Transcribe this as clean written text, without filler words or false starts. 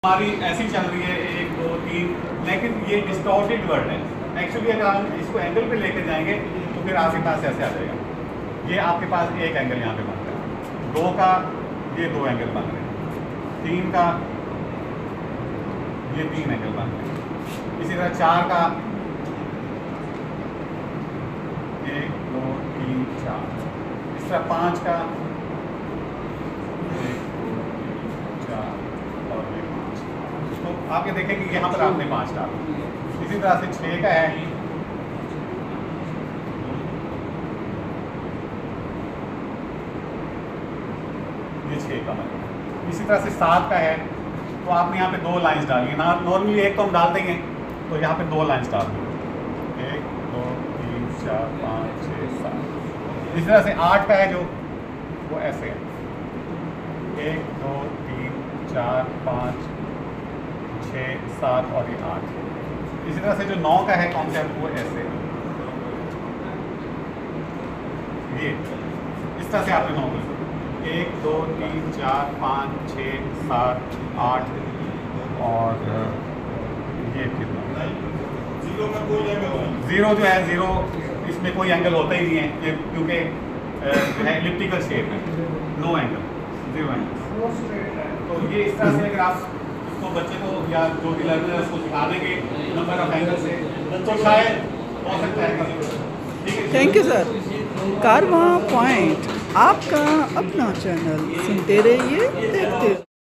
हमारी ऐसी चल रही है 1 2 3, लेकिन ये डिस्टॉर्टेड वर्ड है। एक्चुअली अगर हम इसको एंगल पे लेके जाएंगे तो फिर आपके पास ऐसे आ जाएगा। ये आपके पास एक एंगल यहाँ पे बन रहा है, 2 का ये 2 एंगल बन रहे हैं, 3 का ये 3 एंगल बन रहे हैं, इसी तरह 4 का 1 2 3 4, इस तरह 5 का 1 2 3 4 और ये 5। तो आप ये देखें कि यहाँ पर आपने 5 डाला। इसी तरह से 6 का है, ये 6 का मतलब। इसी तरह से 7 का है, तो आपने यहाँ पे 2 लाइंस डाली ना। नॉर्मली एक तो हम डाल देंगे, तो यहाँ पे 2 लाइंस डाल देंगे, 1 2 3 4 5 6 7। इसी तरह से 8 का है जो, वो ऐसे है, 1 2 3 4 5 6 7 और ये 8। इसी तरह से जो 9 का है कॉन्सेप्ट, वो ऐसे है, ये इस तरह से आपने 9 कर 1 2 3 4 5 6 7 8 और ये कितना, जीरो जो है, जीरो इसमें कोई एंगल होता ही नहीं है, ये क्योंकि जो है एलिप्टिकल शेप है, नो एंगल, जीरो एंगल। तो ये इस तरह से अगर आप इसको बच्चे को या जो भी लर्नर है उसको सिखा देंगे नंबर ऑफ एंगल से, तो शायद हो सकता है ठीक है। Thank you sir. Karwaan point आपका अपना चैनल, सुनते रहिए, देखते रहिए।